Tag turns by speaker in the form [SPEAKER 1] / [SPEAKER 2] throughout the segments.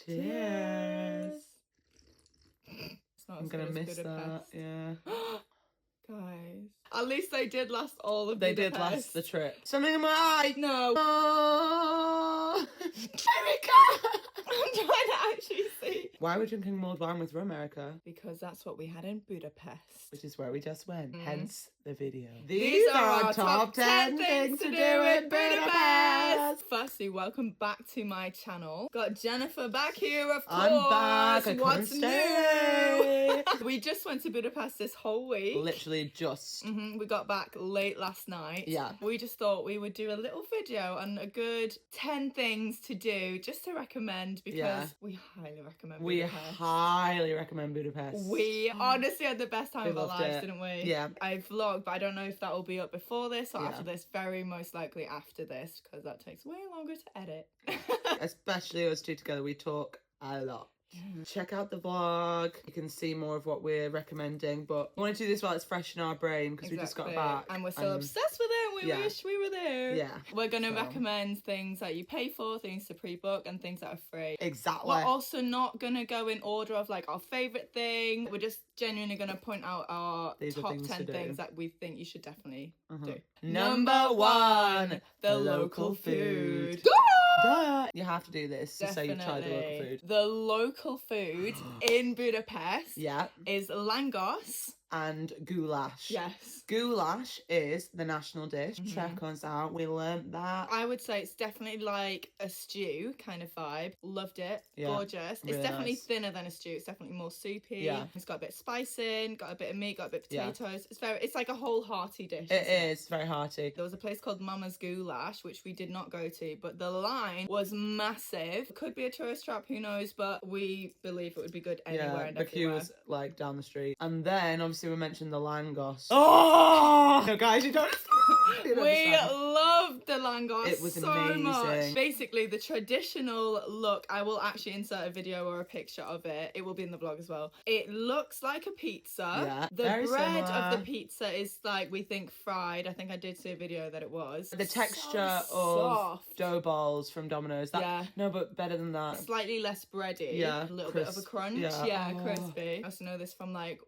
[SPEAKER 1] Cheers.
[SPEAKER 2] It's not
[SPEAKER 1] I'm
[SPEAKER 2] as
[SPEAKER 1] gonna
[SPEAKER 2] good as
[SPEAKER 1] miss that.
[SPEAKER 2] Budapest.
[SPEAKER 1] Yeah.
[SPEAKER 2] Guys, at least they did last all of
[SPEAKER 1] They
[SPEAKER 2] Budapest.
[SPEAKER 1] did last the trip. Something in my eye.
[SPEAKER 2] No.
[SPEAKER 1] Oh, America.
[SPEAKER 2] I'm trying to actually see.
[SPEAKER 1] Why are we drinking mulled wine with rum, Erica?
[SPEAKER 2] Because that's what we had in Budapest.
[SPEAKER 1] Which is where we just went. Hence the video.
[SPEAKER 2] These are our top 10 things to do in Budapest. Firstly, welcome back to my channel. Got Jennifer back here, of course.
[SPEAKER 1] I'm back.
[SPEAKER 2] What's new? We just went to Budapest this whole week.
[SPEAKER 1] Literally just.
[SPEAKER 2] We got back late last night.
[SPEAKER 1] Yeah.
[SPEAKER 2] We just thought we would do a little video on a good 10 things to do just to recommend, because we highly recommend
[SPEAKER 1] We
[SPEAKER 2] Budapest.
[SPEAKER 1] highly recommend Budapest.
[SPEAKER 2] We honestly had the best time of our
[SPEAKER 1] loved
[SPEAKER 2] lives,
[SPEAKER 1] it.
[SPEAKER 2] didn't we?
[SPEAKER 1] Yeah.
[SPEAKER 2] I vlogged, but I don't know if that will be up before this or after this. Very most likely after this, because that takes way longer to edit.
[SPEAKER 1] Especially us two together, we talk a lot. Check out the vlog. You can see more of what we're recommending, but we want to do this while it's fresh in our brain because we just got back.
[SPEAKER 2] And we're still obsessed with it, and we wish we were there.
[SPEAKER 1] Yeah.
[SPEAKER 2] We're going to recommend things that you pay for, things to pre-book, and things that are free.
[SPEAKER 1] Exactly.
[SPEAKER 2] We're also not going to go in order of like our favourite thing. We're just genuinely going to point out our top 10 things that we think you should definitely do. Number 1, the local food.
[SPEAKER 1] Duh. You have to do this to say you've tried the local food.
[SPEAKER 2] The local food in Budapest is langos
[SPEAKER 1] and goulash.
[SPEAKER 2] Yes.
[SPEAKER 1] Goulash is the national dish. Check us out. We learned that.
[SPEAKER 2] I would say it's definitely like a stew kind of vibe. Loved it.
[SPEAKER 1] Yeah.
[SPEAKER 2] Gorgeous.
[SPEAKER 1] Really
[SPEAKER 2] it's definitely
[SPEAKER 1] nice.
[SPEAKER 2] thinner than a stew. It's definitely more soupy.
[SPEAKER 1] Yeah.
[SPEAKER 2] It's got a bit of spice in, got a bit of meat, got a bit of potatoes. It's like a whole hearty dish.
[SPEAKER 1] It is very hearty.
[SPEAKER 2] There was a place called Mama's Goulash, which we did not go to, but the line was massive. Could be a tourist trap, who knows, but we believe it would be good anywhere and
[SPEAKER 1] the queue
[SPEAKER 2] everywhere.
[SPEAKER 1] was like down the street. And then obviously we mentioned the langos. Oh no, guys, you don't
[SPEAKER 2] We loved the langos.
[SPEAKER 1] It was
[SPEAKER 2] so
[SPEAKER 1] amazing.
[SPEAKER 2] much. Basically, the traditional look, I will actually insert a video or a picture of it. It will be in the vlog as well. It looks like a pizza.
[SPEAKER 1] Yeah,
[SPEAKER 2] the
[SPEAKER 1] very
[SPEAKER 2] bread
[SPEAKER 1] similar.
[SPEAKER 2] of the pizza is like, we think fried. I think I did see a video that it was.
[SPEAKER 1] The texture
[SPEAKER 2] so
[SPEAKER 1] of
[SPEAKER 2] soft.
[SPEAKER 1] dough balls from Domino's. No, but better than that.
[SPEAKER 2] Slightly less bready.
[SPEAKER 1] Yeah,
[SPEAKER 2] A little bit of a crunch.
[SPEAKER 1] Yeah.
[SPEAKER 2] Crispy. I also know this from like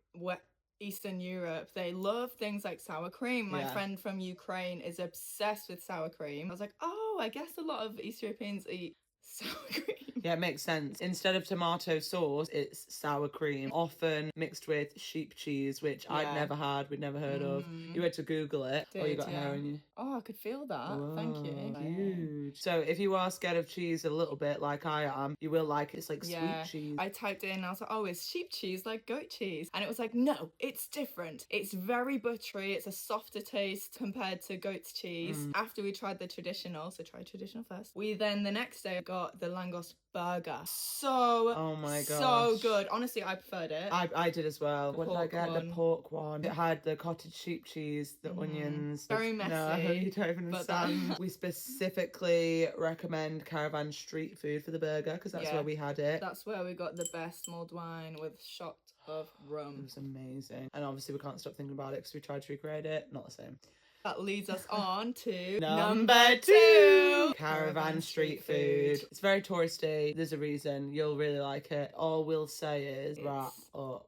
[SPEAKER 2] Eastern Europe. They love things like sour cream. My friend from Ukraine is obsessed with sour cream. I was like, oh, I guess a lot of East Europeans eat sour cream.
[SPEAKER 1] Yeah, it makes sense. Instead of tomato sauce, it's sour cream, often mixed with sheep cheese, which I'd never had, we'd never heard of. You had to Google it, or you got hair on you.
[SPEAKER 2] Oh, I could feel that.
[SPEAKER 1] Whoa,
[SPEAKER 2] Thank you.
[SPEAKER 1] Huge. So if you are scared of cheese a little bit, like I am, you will like it. It's like sweet cheese.
[SPEAKER 2] I typed it in and I was like, oh, is sheep cheese like goat cheese? And it was like, no, it's different. It's very buttery. It's a softer taste compared to goat's cheese. After we tried the traditional, so try traditional first. We then the next day got the langos burger.
[SPEAKER 1] Oh my gosh.
[SPEAKER 2] So good. Honestly, I preferred it.
[SPEAKER 1] I did as well. What did I get?
[SPEAKER 2] one.
[SPEAKER 1] The pork one. It had the cottage sheep cheese, the onions.
[SPEAKER 2] Very messy.
[SPEAKER 1] No, you don't even understand. We specifically recommend Caravan street food for the burger because that's where we had it.
[SPEAKER 2] That's where we got the best mulled wine with shot of rum.
[SPEAKER 1] It was amazing. And obviously we can't stop thinking about it because we tried to recreate it. Not the same.
[SPEAKER 2] That leads us on to
[SPEAKER 1] number 2. Caravan street food. It's very touristy. There's a reason. You'll really like it. All we'll say is wrap up.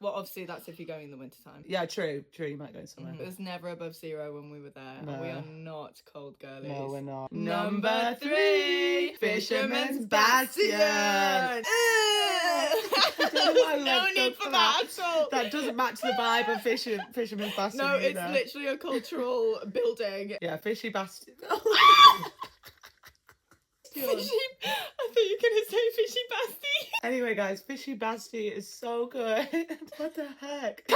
[SPEAKER 2] Well, obviously that's if you're going in the wintertime.
[SPEAKER 1] Yeah, true. You might go somewhere.
[SPEAKER 2] It was never above 0 when we were there.
[SPEAKER 1] No.
[SPEAKER 2] And we are not cold girlies.
[SPEAKER 1] No, we're not.
[SPEAKER 2] Number 3, Fisherman's Bastion. No need for that at all.
[SPEAKER 1] That doesn't match the vibe of Fisherman's Bastion.
[SPEAKER 2] No, it's literally a cultural building.
[SPEAKER 1] Yeah, Fishy Bastion.
[SPEAKER 2] Fishy. I thought you were going to say Fishy Basti.
[SPEAKER 1] Anyway, guys, Fishy Basti is so good. What the heck?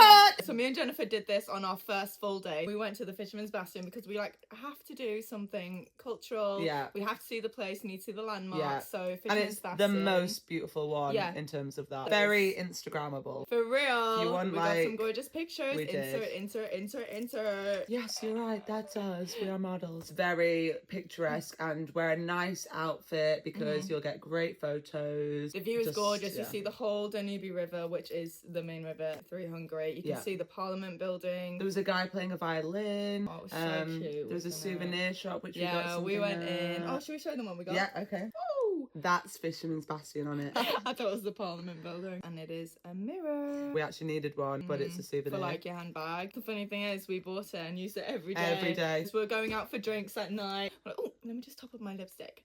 [SPEAKER 2] So me and Jennifer did this on our first full day. We went to the Fisherman's Bastion because we have to do something cultural. Yeah. We have to see the place, need to see the landmarks. Yeah. So Fisherman's Bastion.
[SPEAKER 1] And it's the most beautiful one in terms of that. Very Instagrammable.
[SPEAKER 2] For real.
[SPEAKER 1] You want,
[SPEAKER 2] we got some gorgeous pictures.
[SPEAKER 1] We did.
[SPEAKER 2] Insert.
[SPEAKER 1] Yes, you're right. That's us. We are models. Very picturesque and wear a nice outfit because you'll get great photos.
[SPEAKER 2] The view is gorgeous. You see the whole Danube River, which is the main river through Hungary. You can see the Parliament building.
[SPEAKER 1] There was a guy playing a violin.
[SPEAKER 2] Oh, it was so cute.
[SPEAKER 1] There was a souvenir shop which we got something
[SPEAKER 2] we went in. Oh, should we show them what we got?
[SPEAKER 1] Yeah, okay.
[SPEAKER 2] Oh,
[SPEAKER 1] That's Fisherman's Bastion on it.
[SPEAKER 2] I thought it was the Parliament building. And it is a mirror.
[SPEAKER 1] We actually needed one, but it's a souvenir.
[SPEAKER 2] For like your handbag. The funny thing is, we bought it and used it every day.
[SPEAKER 1] Every day.
[SPEAKER 2] So we're going out for drinks at night. We're like, oh, let me just top up my lipstick.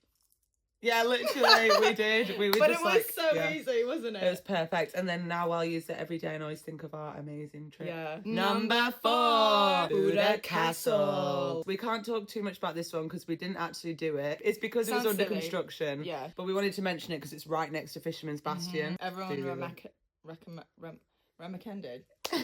[SPEAKER 1] Yeah, literally, we did. We were
[SPEAKER 2] but
[SPEAKER 1] just
[SPEAKER 2] it was so easy, wasn't it?
[SPEAKER 1] It was perfect. And then now I'll use it every day and always think of our amazing trip.
[SPEAKER 2] Yeah.
[SPEAKER 1] Number 4, Buda Castle. We can't talk too much about this one because we didn't actually do it. It's because it was under construction.
[SPEAKER 2] Yeah.
[SPEAKER 1] But we wanted to mention it because it's right next to Fisherman's Bastion.
[SPEAKER 2] Everyone recommended.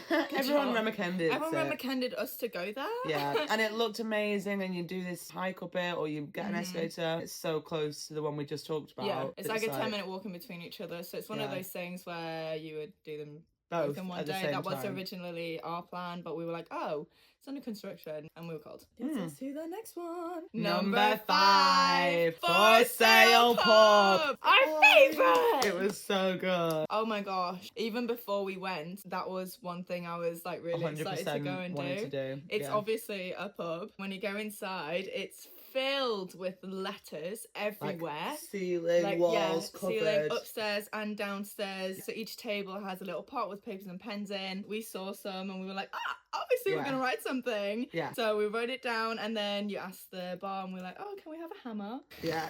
[SPEAKER 1] Everyone
[SPEAKER 2] recommended us to go there.
[SPEAKER 1] Yeah, and it looked amazing, and you do this hike up it or you get an escalator. It's so close to the one we just talked about.
[SPEAKER 2] Yeah, it's like a 10-minute walk in between each other, so it's one of those things where you would do them both in one day. That was originally our plan, but we were like, oh, it's under construction, and we were called. Let's do the next one.
[SPEAKER 1] Number 5, For Sale Pub.
[SPEAKER 2] Our favourite!
[SPEAKER 1] It was so good.
[SPEAKER 2] Oh my gosh. Even before we went, that was one thing I was like really excited to go and do. It's obviously a pub. When you go inside, it's filled with letters everywhere.
[SPEAKER 1] Like ceiling, walls, covered.
[SPEAKER 2] Ceiling, upstairs and downstairs. So each table has a little pot with papers and pens in. We saw some and we were like, obviously we're going to write something.
[SPEAKER 1] Yeah.
[SPEAKER 2] So we wrote it down and then you asked the bar and we were like, oh, can we have a hammer?
[SPEAKER 1] Yeah.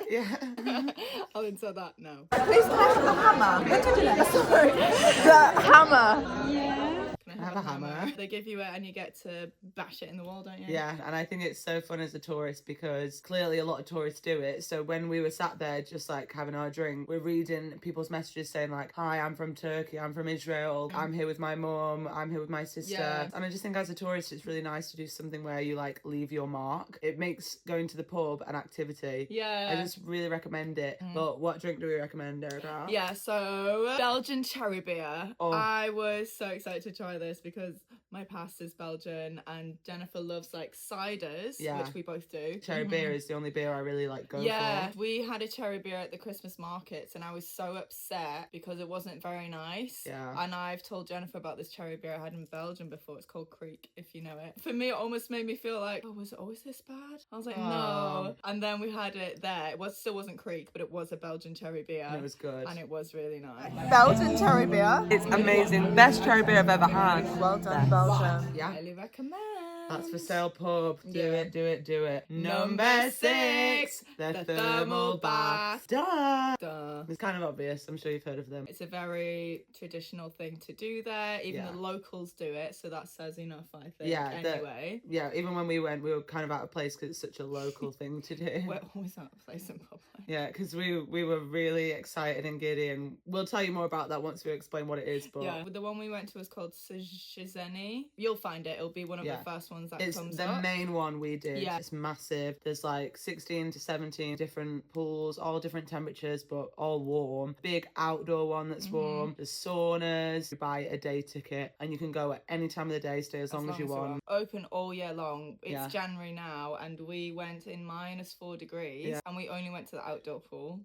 [SPEAKER 2] I'll insert that now.
[SPEAKER 3] Please can I have the hammer? Sorry. The hammer.
[SPEAKER 2] Yeah.
[SPEAKER 1] Can I have a hammer?
[SPEAKER 2] They give you it and you get to bash it in the wall, don't you?
[SPEAKER 1] Yeah, and I think it's so fun as a tourist because clearly a lot of tourists do it. So when we were sat there just like having our drink, we're reading people's messages saying like, hi, I'm from Turkey, I'm from Israel, I'm here with my mum, I'm here with my sister. Yeah. And I just think as a tourist it's really nice to do something where you like leave your mark. It makes going to the pub an activity.
[SPEAKER 2] Yeah.
[SPEAKER 1] I just really recommend it. But what drink do we recommend, Erica?
[SPEAKER 2] Yeah, so Belgian cherry beer. I was so excited to try this because my past is Belgian and Jennifer loves like ciders, which we both do.
[SPEAKER 1] Cherry beer is the only beer I really like go for.
[SPEAKER 2] Yeah, we had a cherry beer at the Christmas markets and I was so upset because it wasn't very nice.
[SPEAKER 1] Yeah.
[SPEAKER 2] And I've told Jennifer about this cherry beer I had in Belgium before. It's called Creek, if you know it. For me, it almost made me feel like, oh, was it always this bad? I was like, no. And then we had it there. It still wasn't Creek, but it was a Belgian cherry beer.
[SPEAKER 1] And it was good.
[SPEAKER 2] And it was really nice.
[SPEAKER 3] Belgian cherry beer.
[SPEAKER 1] It's amazing. Best cherry beer I've ever had.
[SPEAKER 3] Well done, Belgium.
[SPEAKER 1] Yeah.
[SPEAKER 2] Highly recommend.
[SPEAKER 1] That's For Sale Pub. Do it. Number 6, the thermal bath. Duh. It's kind of obvious. I'm sure you've heard of them.
[SPEAKER 2] It's a very traditional thing to do there. Even the locals do it, so that says enough, I think. Yeah. Anyway.
[SPEAKER 1] Even when we went, we were kind of out of place because it's such a local thing to do.
[SPEAKER 2] We're always out of place in public.
[SPEAKER 1] Yeah, because we were really excited and giddy, and we'll tell you more about that once we explain what it is. But
[SPEAKER 2] yeah, the one we went to was called Szezeni. You'll find it. It'll be one of the first ones that comes up.
[SPEAKER 1] It's the main one we did.
[SPEAKER 2] Yeah.
[SPEAKER 1] It's massive. There's like 16 to 17 different pools, all different temperatures, but all warm. Big outdoor one that's warm. There's saunas. You buy a day ticket and you can go at any time of the day, stay as long as you want.
[SPEAKER 2] Open all year long. It's January now and we went in -4 degrees and we only went to the outdoor pool.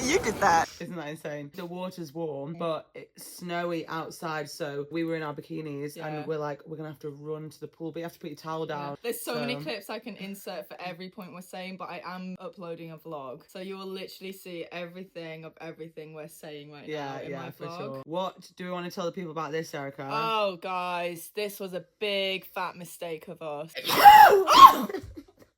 [SPEAKER 3] You did that.
[SPEAKER 1] Isn't that insane? The water's warm, but it's snowy outside, so we were in our bikinis and we're like, we're gonna have to run to the pool, but you have to put your towel down.
[SPEAKER 2] There's so many clips I can insert for every point we're saying, but I am uploading a vlog, so you will literally see everything we're saying right now in my vlog.
[SPEAKER 1] For sure. What do we want to tell the people about this, Erica?
[SPEAKER 2] Oh, guys, this was a big fat mistake of us.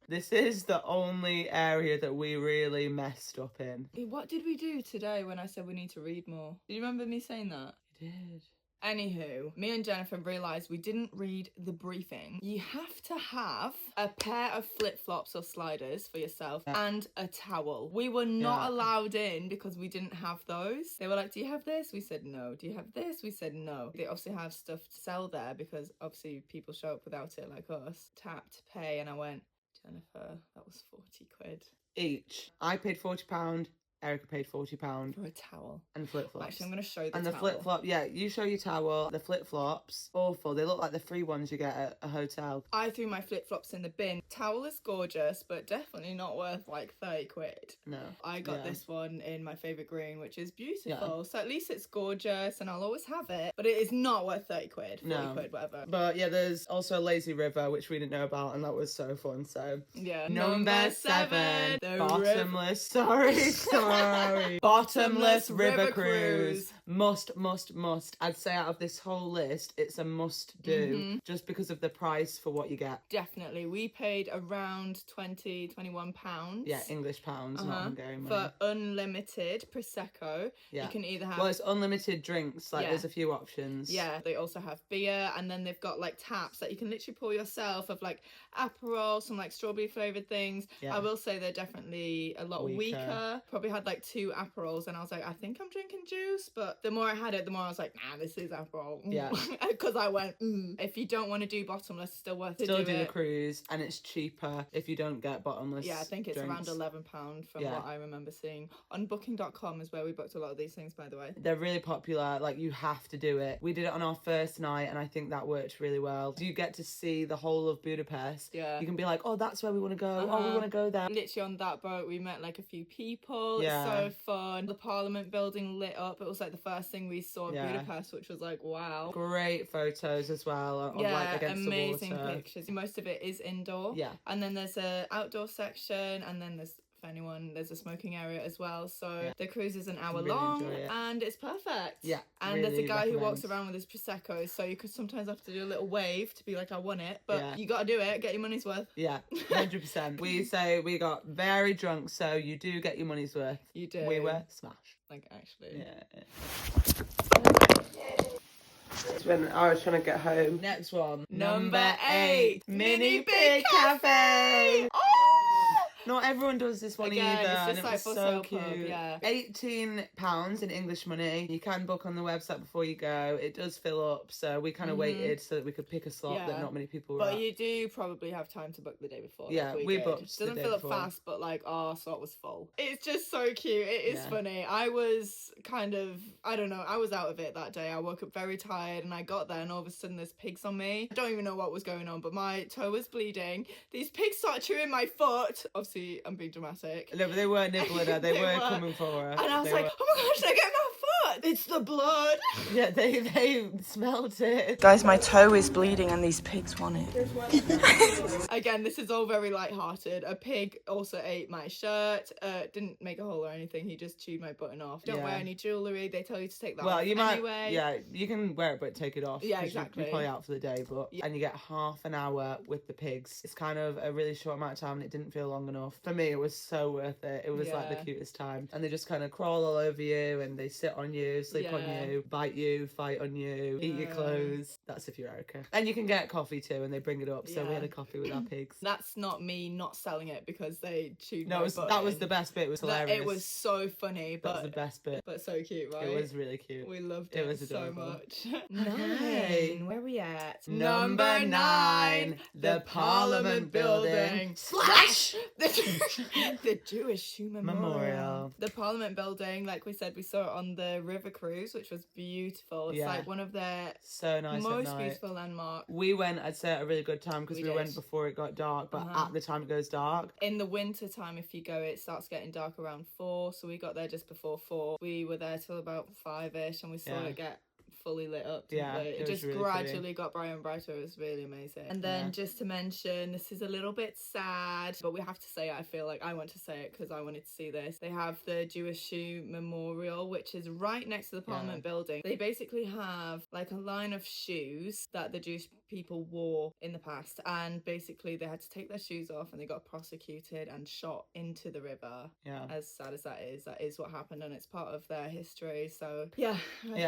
[SPEAKER 1] This is the only area that we really messed up in.
[SPEAKER 2] What did we do today when I said we need to read more? Do you remember me saying that?
[SPEAKER 1] You did.
[SPEAKER 2] Anywho, me and Jennifer realised we didn't read the briefing. You have to have a pair of flip-flops or sliders for yourself and a towel. We were not allowed in because we didn't have those. They were like, do you have this? We said no. Do you have this? We said no. They obviously have stuff to sell there because obviously people show up without it like us. Tap to pay and I went, Jennifer, that was 40 quid.
[SPEAKER 1] Each. I paid £40 Erica paid £40
[SPEAKER 2] For a towel.
[SPEAKER 1] and flip-flops.
[SPEAKER 2] Actually, I'm going to show the
[SPEAKER 1] and
[SPEAKER 2] towel.
[SPEAKER 1] the flip-flop, yeah, you show your towel. The flip-flops, awful. They look like the free ones you get at a hotel.
[SPEAKER 2] I threw my flip-flops in the bin. Towel is gorgeous, but definitely not worth like 30 quid.
[SPEAKER 1] No.
[SPEAKER 2] I got
[SPEAKER 1] Yeah.
[SPEAKER 2] this one in my favourite green, which is beautiful.
[SPEAKER 1] Yeah.
[SPEAKER 2] So at least it's gorgeous and I'll always have it. But it is not worth 30 quid, 40
[SPEAKER 1] No.
[SPEAKER 2] quid, whatever.
[SPEAKER 1] But yeah, there's also a lazy river, which we didn't know about, and that was so fun. So
[SPEAKER 2] Yeah.
[SPEAKER 1] number 7,
[SPEAKER 2] the
[SPEAKER 1] bottomless. Sorry. Bottomless river cruise. Must. I'd say out of this whole list, it's a must do, just because of the price for what you get.
[SPEAKER 2] Definitely. We paid around £21.
[SPEAKER 1] Yeah, English pounds, not Hungarian money.
[SPEAKER 2] For unlimited Prosecco.
[SPEAKER 1] Yeah.
[SPEAKER 2] You can either have...
[SPEAKER 1] Well, it's unlimited drinks. Like,
[SPEAKER 2] Yeah.
[SPEAKER 1] there's a few options.
[SPEAKER 2] Yeah, they also have beer, and then they've got like taps that you can literally pour yourself of like Aperol, some like strawberry flavoured things.
[SPEAKER 1] Yeah.
[SPEAKER 2] I will say they're definitely a lot
[SPEAKER 1] Weaker.
[SPEAKER 2] weaker. Probably had like 2 Aperols, and I was like, I think I'm drinking juice, but the more I had it, the more I was like, nah, this is Aperol.
[SPEAKER 1] Yeah.
[SPEAKER 2] Because I went, If you don't want to do bottomless, it's still worth it.
[SPEAKER 1] Still do the cruise, and it's cheaper if you don't get bottomless.
[SPEAKER 2] Yeah, I think it's
[SPEAKER 1] drinks.
[SPEAKER 2] around £11 from what I remember seeing. On booking.com is where we booked a lot of these things, by the way.
[SPEAKER 1] They're really popular. Like, you have to do it. We did it on our first night, and I think that worked really well. You get to see the whole of Budapest.
[SPEAKER 2] Yeah.
[SPEAKER 1] You can be like, oh, that's where we want to go. Oh, we want to go there.
[SPEAKER 2] Literally on that boat, we met like a few people.
[SPEAKER 1] Yeah.
[SPEAKER 2] It's so fun. The Parliament building lit up. It was like the first thing we saw in Budapest, which was like, wow.
[SPEAKER 1] Great photos as well of like against
[SPEAKER 2] amazing
[SPEAKER 1] the water.
[SPEAKER 2] pictures. Most of it is indoor.
[SPEAKER 1] Yeah.
[SPEAKER 2] And then there's a outdoor section, and then there's, for anyone, there's a smoking area as well. So the cruise is an hour
[SPEAKER 1] Really
[SPEAKER 2] long,
[SPEAKER 1] enjoy it.
[SPEAKER 2] and it's perfect.
[SPEAKER 1] Yeah,
[SPEAKER 2] And there's a
[SPEAKER 1] really
[SPEAKER 2] guy who walks
[SPEAKER 1] recommend.
[SPEAKER 2] around with his Prosecco, so you could sometimes have to do a little wave to be like, I want it. But
[SPEAKER 1] Yeah.
[SPEAKER 2] you gotta do it, get your money's worth.
[SPEAKER 1] Yeah, 100%. We say we got very drunk, so you do get your money's worth.
[SPEAKER 2] You do.
[SPEAKER 1] We were smashed.
[SPEAKER 2] Like, actually.
[SPEAKER 1] Yeah. It's when I was trying to get home. Next one.
[SPEAKER 2] Number 8.
[SPEAKER 1] Mini Pig Cafe.
[SPEAKER 2] Oh!
[SPEAKER 1] Not everyone does this one
[SPEAKER 2] Again,
[SPEAKER 1] either,
[SPEAKER 2] it's just
[SPEAKER 1] and it
[SPEAKER 2] like
[SPEAKER 1] was
[SPEAKER 2] for
[SPEAKER 1] so
[SPEAKER 2] sale
[SPEAKER 1] cute.
[SPEAKER 2] pub, yeah.
[SPEAKER 1] £18 in English money. You can book on the website before you go. It does fill up, so we kind of waited so that we could pick a slot that not many people were
[SPEAKER 2] But
[SPEAKER 1] at.
[SPEAKER 2] you do probably have time to book the day before.
[SPEAKER 1] Yeah,
[SPEAKER 2] like
[SPEAKER 1] we
[SPEAKER 2] did.
[SPEAKER 1] booked
[SPEAKER 2] It
[SPEAKER 1] the
[SPEAKER 2] doesn't
[SPEAKER 1] day
[SPEAKER 2] fill up
[SPEAKER 1] before.
[SPEAKER 2] fast, but like our slot was full. It's just so cute. It is funny. I was kind of, I don't know, I was out of it that day. I woke up very tired, and I got there, and all of a sudden there's pigs on me. I don't even know what was going on, but my toe was bleeding. These pigs started chewing my foot. Obviously, I'm being dramatic.
[SPEAKER 1] No, but they weren't nibbling her. They were coming for her.
[SPEAKER 2] And I was
[SPEAKER 1] They
[SPEAKER 2] like,
[SPEAKER 1] were-
[SPEAKER 2] oh my gosh, they're getting my foot. It's the blood.
[SPEAKER 1] Yeah, they smelled it.
[SPEAKER 3] Guys, my toe is bleeding and these pigs want it.
[SPEAKER 2] Again, this is all very light-hearted. A pig also ate my shirt. Didn't make a hole or anything. He just chewed my button off. Don't wear any jewellery. They tell you to take that off
[SPEAKER 1] You might,
[SPEAKER 2] anyway.
[SPEAKER 1] yeah, you can wear it but take it off.
[SPEAKER 2] Yeah,
[SPEAKER 1] 'cause
[SPEAKER 2] exactly.
[SPEAKER 1] You're probably out for the day, but and you get half an hour with the pigs. It's kind of a really short amount of time, and it didn't feel long enough. For me, it was so worth it. It was like the
[SPEAKER 2] Yeah.
[SPEAKER 1] cutest time, and they just kind of crawl all over you, and they sit on you, sleep on
[SPEAKER 2] Yeah.
[SPEAKER 1] you, bite you, fight on you, eat your clothes. That's if you're Erica. And you can get coffee too, and they bring it up. So we
[SPEAKER 2] Yeah.
[SPEAKER 1] had a coffee with our pigs.
[SPEAKER 2] That's not me not selling it because they chewed
[SPEAKER 1] No,
[SPEAKER 2] my
[SPEAKER 1] it was,
[SPEAKER 2] button.
[SPEAKER 1] that was the best bit. It was hilarious.
[SPEAKER 2] It was so funny,
[SPEAKER 1] That was the
[SPEAKER 2] but
[SPEAKER 1] best bit.
[SPEAKER 2] so cute, right?
[SPEAKER 1] It was really cute.
[SPEAKER 2] We loved
[SPEAKER 1] It
[SPEAKER 2] it,
[SPEAKER 1] was
[SPEAKER 2] so
[SPEAKER 1] adorable.
[SPEAKER 2] much.
[SPEAKER 1] Okay.
[SPEAKER 2] 9. Where are we at?
[SPEAKER 1] Number 9, the Parliament Building slash
[SPEAKER 2] the Jewish Shoe
[SPEAKER 1] Memorial.
[SPEAKER 2] The Parliament Building, like we said, we saw it on the river cruise, which was beautiful. It's like one of their
[SPEAKER 1] so nice
[SPEAKER 2] most
[SPEAKER 1] at night.
[SPEAKER 2] beautiful landmarks.
[SPEAKER 1] We went, I'd say, at a really good time because
[SPEAKER 2] We
[SPEAKER 1] we
[SPEAKER 2] did.
[SPEAKER 1] went before it got dark, but at the time it goes dark.
[SPEAKER 2] In the winter time, if you go, it starts getting dark around 4, so we got there just before 4. We were there till about 5ish, and we saw it get fully lit up.
[SPEAKER 1] Yeah,
[SPEAKER 2] it
[SPEAKER 1] it was
[SPEAKER 2] just
[SPEAKER 1] really
[SPEAKER 2] gradually
[SPEAKER 1] pretty.
[SPEAKER 2] got brighter and brighter. It was really amazing. And then just to mention, this is a little bit sad, but we have to say it. I feel like I want to say it because I wanted to see this. They have the Jewish Shoe Memorial, which is right next to the Parliament building. They basically have like a line of shoes that the Jewish people wore in the past, and basically they had to take their shoes off, and they got prosecuted and shot into the river.
[SPEAKER 1] Yeah.
[SPEAKER 2] As sad as that is what happened, and it's part of their history. So
[SPEAKER 1] I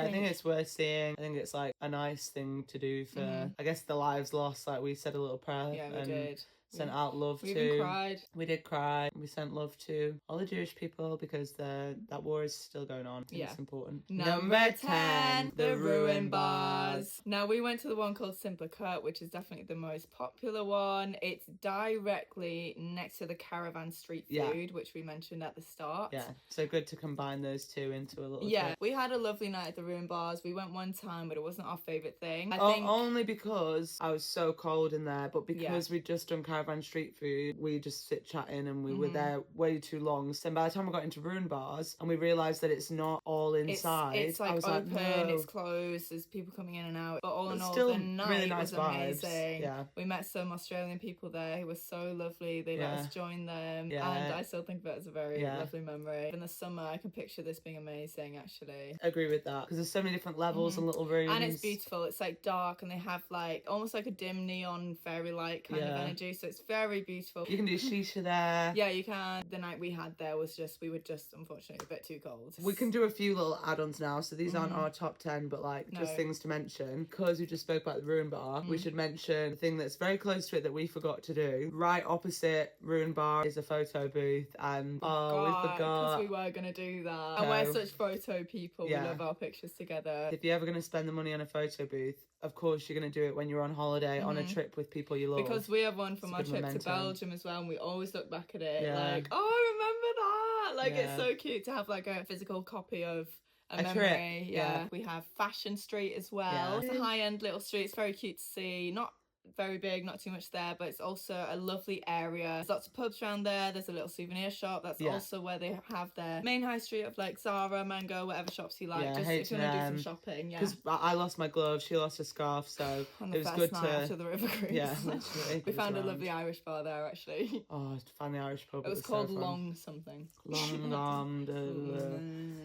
[SPEAKER 1] think it's worth seeing. I think it's like a nice thing to do for, I guess, the lives lost. Like, we said a little prayer.
[SPEAKER 2] Yeah, we
[SPEAKER 1] and
[SPEAKER 2] did.
[SPEAKER 1] sent out love
[SPEAKER 2] we
[SPEAKER 1] to.
[SPEAKER 2] even cried.
[SPEAKER 1] We did cry. We sent love to all the Jewish people because that war is still going on. And it's important.
[SPEAKER 2] Number 10, the ruin bars. Now we went to the one called Simpler Cut, which is definitely the most popular one. It's directly next to the Caravan Street Food, which we mentioned at the start.
[SPEAKER 1] Yeah, so good to combine those two into a little
[SPEAKER 2] Yeah,
[SPEAKER 1] trip.
[SPEAKER 2] we had a lovely night at the ruin bars. We went one time, but it wasn't our favourite thing. I think
[SPEAKER 1] Only because I was so cold in there, but because we'd just done Caravan Street Food, we just sit chatting and we were there way too long. So by the time we got into ruin bars and we realised that it's not all inside,
[SPEAKER 2] it's like
[SPEAKER 1] I was
[SPEAKER 2] open,
[SPEAKER 1] like, no.
[SPEAKER 2] it's closed, there's people coming in and out. But all in all,
[SPEAKER 1] still
[SPEAKER 2] the night
[SPEAKER 1] really nice
[SPEAKER 2] was
[SPEAKER 1] vibes.
[SPEAKER 2] amazing.
[SPEAKER 1] Yeah.
[SPEAKER 2] We met some Australian people there who were so lovely. They let us join them.
[SPEAKER 1] Yeah.
[SPEAKER 2] And I still think of it as a very lovely memory. In the summer, I can picture this being amazing, actually.
[SPEAKER 1] I agree with that because there's so many different levels and little rooms.
[SPEAKER 2] And it's beautiful. It's like dark and they have like almost like a dim neon fairy light kind of energy. So it's very beautiful.
[SPEAKER 1] You can do shisha there.
[SPEAKER 2] Yeah, you can. The night we had there was just, we were just unfortunately a bit too cold.
[SPEAKER 1] We can do a few little add-ons now. So these aren't our top 10, but like just things to mention. Because we just spoke about the ruin bar, we should mention the thing that's very close to it that we forgot to do. Right opposite ruin bar is a photo booth, and we forgot.
[SPEAKER 2] Because we were going to do that. And we're such photo people. We love our pictures together.
[SPEAKER 1] If you're ever going to spend the money on a photo booth, of course you're going to do it when you're on holiday on a trip with people you love.
[SPEAKER 2] Because we have one from our trip to Belgium as well, and we always look back at it like, oh, I remember that. Like, it's so cute to have like a physical copy of a memory.
[SPEAKER 1] Trip.
[SPEAKER 2] Yeah. We have Fashion Street as well. It's a high-end little street. It's very cute to see. Not very big, not too much there, but it's also a lovely area. There's lots of pubs around there. There's a little souvenir shop. That's also where they have their main high street of like Zara, Mango, whatever shops you like. Just if you want to do some shopping. Because
[SPEAKER 1] I lost my glove, she lost her scarf, so it was good to.
[SPEAKER 2] After the river cruise.
[SPEAKER 1] Yeah, literally.
[SPEAKER 2] We found a lovely Irish bar there actually.
[SPEAKER 1] Oh, found the Irish pub.
[SPEAKER 2] It was called Long something.
[SPEAKER 1] Long.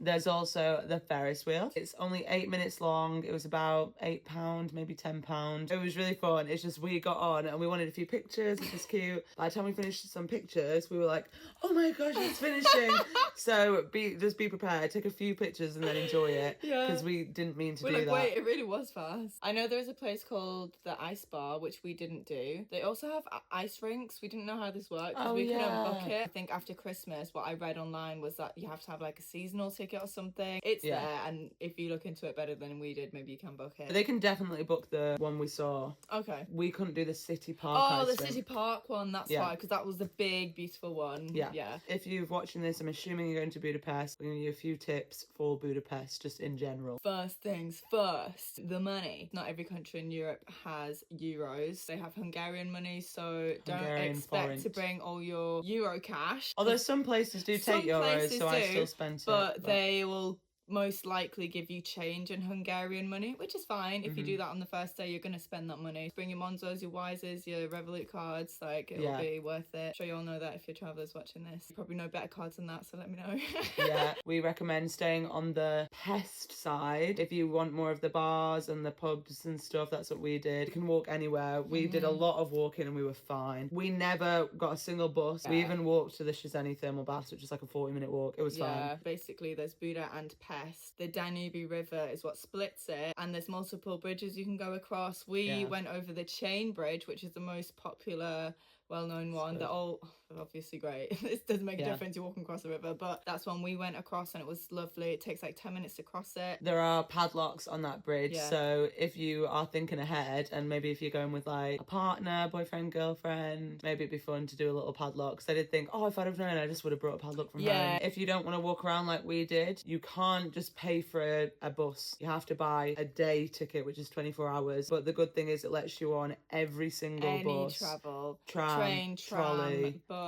[SPEAKER 1] There's also the Ferris wheel. It's only 8 minutes long. It was about £8, maybe £10. It was really fun. It's just we got on and we wanted a few pictures, which was cute. By the time we finished some pictures, we were like, oh my gosh, it's finishing. So be prepared, take a few pictures and then enjoy it. Because we didn't mean to do that.
[SPEAKER 2] Wait, it really was fast. I know there's a place called the Ice Bar, which we didn't do. They also have ice rinks. We didn't know how this worked because we couldn't book it. I think after Christmas, what I read online was that you have to have like a seasonal ticket or something. It's there, and if you look into it better than we did, maybe you can book it.
[SPEAKER 1] They can definitely book the one we saw.
[SPEAKER 2] Okay.
[SPEAKER 1] We couldn't do the City Park.
[SPEAKER 2] Oh, the City Park one. That's why, because that was the big, beautiful one. Yeah.
[SPEAKER 1] If you're watching this, I'm assuming you're going to Budapest. We're going to give you a few tips for Budapest, just in general.
[SPEAKER 2] First things first, the money. Not every country in Europe has euros. They have Hungarian money, so don't expect to bring all your euro cash.
[SPEAKER 1] Although some places do take euros, so I still spent it.
[SPEAKER 2] But they will most likely give you change in Hungarian money, which is fine. If you do that on the first day, you're going to spend that money. Bring your Monzos, your Wises, your Revolut cards. Like, it'll be worth it. I'm sure you all know that if you're travellers watching this. You probably know better cards than that, so let me know.
[SPEAKER 1] We recommend staying on the pest side. If you want more of the bars and the pubs and stuff, that's what we did. You can walk anywhere. We did a lot of walking and we were fine. We never got a single bus. We even walked to the Shazeni thermal baths, which is like a 40-minute walk. It was fine.
[SPEAKER 2] Basically, there's Buda and Pest. The Danube River is what splits it, and there's multiple bridges you can go across. We went over the Chain Bridge, which is the most popular, well-known one. They're all obviously great. It doesn't make a difference, you're walking across the river, but that's one we went across and it was lovely. It takes like 10 minutes to cross it.
[SPEAKER 1] There are padlocks on that bridge, so if you are thinking ahead, and maybe if you're going with like a partner, boyfriend, girlfriend, maybe it'd be fun to do a little padlock. Because I did think, if I'd have known, I just would have brought a padlock from home. If you don't want to walk around like we did, you can't just pay for a bus. You have to buy a day ticket, which is 24 hours. But the good thing is it lets you on every single bus.
[SPEAKER 2] Travel.
[SPEAKER 1] Tram,
[SPEAKER 2] train,
[SPEAKER 1] trolley,
[SPEAKER 2] bus.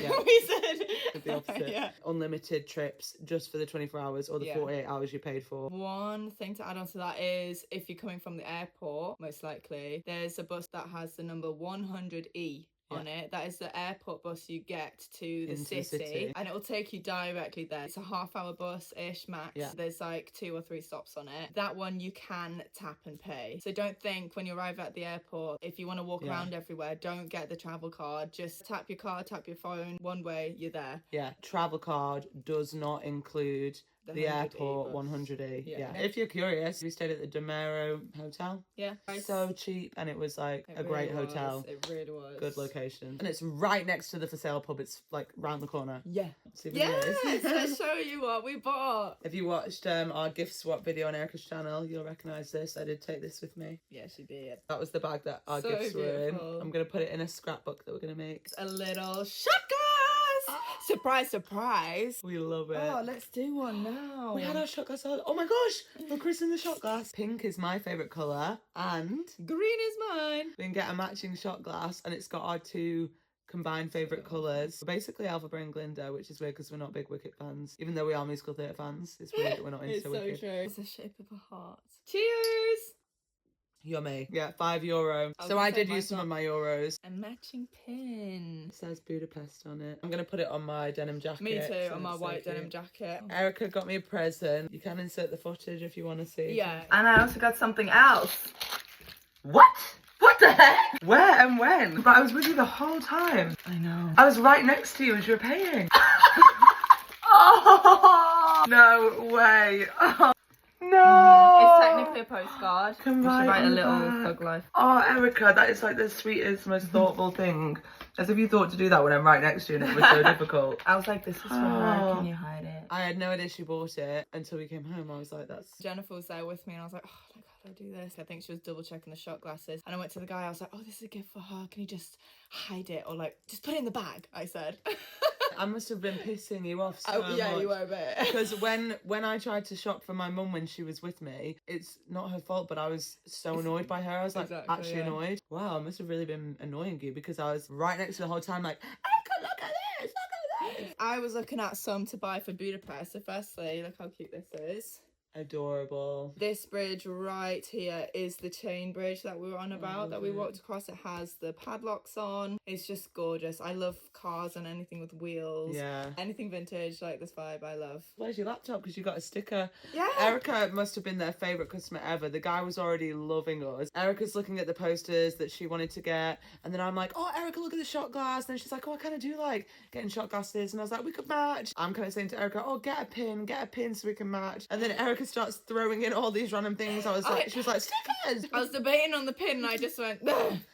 [SPEAKER 1] Yeah.
[SPEAKER 2] We said
[SPEAKER 1] the opposite. Unlimited trips just for the 24 hours or the 48 hours you paid for.
[SPEAKER 2] One thing to add on to that is if you're coming from the airport, most likely, there's a bus that has the number 100E on it. That is the airport bus you get to the city, and it will take you directly there. It's a half-hour bus-ish max. There's like 2 or 3 stops on it. That one you can tap and pay. So don't think when you arrive at the airport, if you want to walk around everywhere, don't get the travel card. Just tap your card, tap your phone. One way, you're there.
[SPEAKER 1] Travel card does not include The
[SPEAKER 2] 100E
[SPEAKER 1] airport
[SPEAKER 2] bus.
[SPEAKER 1] 100E.
[SPEAKER 2] Yeah.
[SPEAKER 1] Yeah. If you're curious, we stayed at the Domero Hotel.
[SPEAKER 2] Yeah.
[SPEAKER 1] So cheap, and it was like
[SPEAKER 2] It
[SPEAKER 1] a great
[SPEAKER 2] really was.
[SPEAKER 1] hotel.
[SPEAKER 2] It really was.
[SPEAKER 1] Good location. And it's right next to the for sale pub. It's like round the corner.
[SPEAKER 2] Yeah.
[SPEAKER 1] See what it
[SPEAKER 2] Yes,
[SPEAKER 1] is.
[SPEAKER 2] I'll show you what we bought.
[SPEAKER 1] If you watched our gift swap video on Erica's channel, you'll recognise this. I did take this with me.
[SPEAKER 2] Yeah, she did.
[SPEAKER 1] That was the bag that our
[SPEAKER 2] So
[SPEAKER 1] gifts were in.
[SPEAKER 2] beautiful.
[SPEAKER 1] I'm going to put it in a scrapbook that we're going to make.
[SPEAKER 2] A little shot glass. Surprise, surprise.
[SPEAKER 1] We love it.
[SPEAKER 2] Oh, let's do one now.
[SPEAKER 1] We had our shot glass on. Oh my gosh! We're christening the shot glass. Pink is my favourite colour. And
[SPEAKER 2] green is mine.
[SPEAKER 1] we can get a matching shot glass. And it's got our two combined favourite colours. We're basically Alphabet and Glinda, which is weird because we're not big Wicked fans. Even though we are musical theatre fans. It's weird that we're not into
[SPEAKER 2] It's so
[SPEAKER 1] Wicked.
[SPEAKER 2] true. It's the shape of a heart. Cheers!
[SPEAKER 1] Yummy. Yeah, €5.
[SPEAKER 2] I was
[SPEAKER 1] So
[SPEAKER 2] gonna
[SPEAKER 1] I
[SPEAKER 2] say
[SPEAKER 1] did use
[SPEAKER 2] mine's
[SPEAKER 1] some of
[SPEAKER 2] not-
[SPEAKER 1] my euros.
[SPEAKER 2] A matching pin.
[SPEAKER 1] It says Budapest on it. I'm going to put it on my denim jacket.
[SPEAKER 2] Me too,
[SPEAKER 1] 'cause
[SPEAKER 2] on my
[SPEAKER 1] it's so
[SPEAKER 2] white denim
[SPEAKER 1] cute.
[SPEAKER 2] jacket.
[SPEAKER 1] Erica got me a present. You can insert the footage if you want to see.
[SPEAKER 2] Yeah.
[SPEAKER 3] And I also got something else.
[SPEAKER 1] What? What the heck? Where and when? But I was with you the whole time.
[SPEAKER 3] I know.
[SPEAKER 1] I was right next to you as you were paying. Oh, no way. Oh, no.
[SPEAKER 3] It's technically a postcard.
[SPEAKER 1] Can
[SPEAKER 3] We should
[SPEAKER 1] write
[SPEAKER 3] write a
[SPEAKER 1] on
[SPEAKER 3] little
[SPEAKER 1] that.
[SPEAKER 3] thug life.
[SPEAKER 1] Oh, Erica, that is like the sweetest, most thoughtful thing. As if you thought to do that when I'm right next to you and it was so difficult.
[SPEAKER 3] I was like, this is for her.
[SPEAKER 1] Oh.
[SPEAKER 3] Can you hide it?
[SPEAKER 1] I had no idea she bought it until we came home. I was like, that's...
[SPEAKER 2] Jennifer was there with me and I was like, oh, like, how do I do this? I think she was double checking the shot glasses. And I went to the guy, I was like, oh, this is a gift for her. Can you just hide it? Or like, just put it in the bag, I said.
[SPEAKER 1] I must have been pissing you off so
[SPEAKER 2] Oh, yeah,
[SPEAKER 1] much.
[SPEAKER 2] you were a bit.
[SPEAKER 1] Because when I tried to shop for my mum when she was with me, it's not her fault, but I was so annoyed by her. I was like
[SPEAKER 2] Exactly,
[SPEAKER 1] actually
[SPEAKER 2] yeah.
[SPEAKER 1] annoyed. Wow, I must have really been annoying you because I was right next to the whole time like, Erica, look at this, look at this.
[SPEAKER 2] I was looking at some to buy for Budapest. So firstly, look how cute this is.
[SPEAKER 1] Adorable.
[SPEAKER 2] This bridge right here is the chain bridge that we were on about, that we walked across. It has the padlocks on. It's just gorgeous. I love cars and anything with wheels.
[SPEAKER 1] Yeah.
[SPEAKER 2] Anything vintage, like this vibe, I love.
[SPEAKER 1] Where's your laptop? Because you got a sticker.
[SPEAKER 2] Yeah.
[SPEAKER 1] Erica must have been their favourite customer ever. The guy was already loving us. Erica's looking at the posters that she wanted to get. And then I'm like, oh, Erica, look at the shot glass. And then she's like, oh, I kind of do like getting shot glasses. And I was like, we could match. I'm kind of saying to Erica, oh, get a pin so we can match. And then Erica starts throwing in all these random things. I was like, she was like, stickers.
[SPEAKER 2] I was debating on the pin and I just went,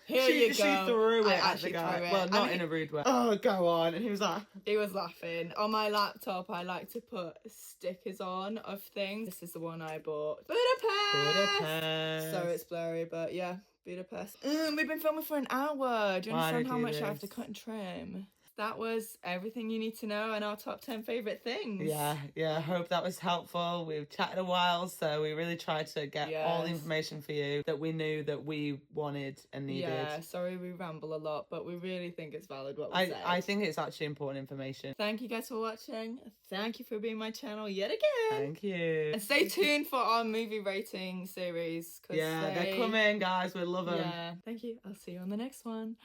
[SPEAKER 2] here you go.
[SPEAKER 1] She threw
[SPEAKER 2] I
[SPEAKER 1] it at the
[SPEAKER 2] actually
[SPEAKER 1] guy.
[SPEAKER 2] threw it.
[SPEAKER 1] Well,
[SPEAKER 2] I
[SPEAKER 1] not
[SPEAKER 2] mean,
[SPEAKER 1] in a rude way. Oh, go on. And he was like,
[SPEAKER 2] he was laughing. On my laptop, I like to put stickers on of things. This is the one I bought. Budapest! So it's blurry, but yeah, Budapest. We've been filming for an hour. Do you
[SPEAKER 1] Why
[SPEAKER 2] understand
[SPEAKER 1] did
[SPEAKER 2] how
[SPEAKER 1] you
[SPEAKER 2] much
[SPEAKER 1] do
[SPEAKER 2] I have to
[SPEAKER 1] this?
[SPEAKER 2] cut and trim? That was everything you need to know and our top 10 favourite things.
[SPEAKER 1] yeah, I hope that was helpful. We've chatted a while, so we really tried to get all the
[SPEAKER 2] Yes.
[SPEAKER 1] information for you that we knew that we wanted and needed.
[SPEAKER 2] Yeah, sorry we ramble a lot, but we really think it's valid what we said.
[SPEAKER 1] I think it's actually important information.
[SPEAKER 2] Thank you guys for watching. Thank you for being my channel yet again.
[SPEAKER 1] Thank you.
[SPEAKER 2] And stay tuned for our movie rating series. 'Cause
[SPEAKER 1] Yeah, they're coming, guys. We love them.
[SPEAKER 2] Yeah. Thank you. I'll see you on the next one.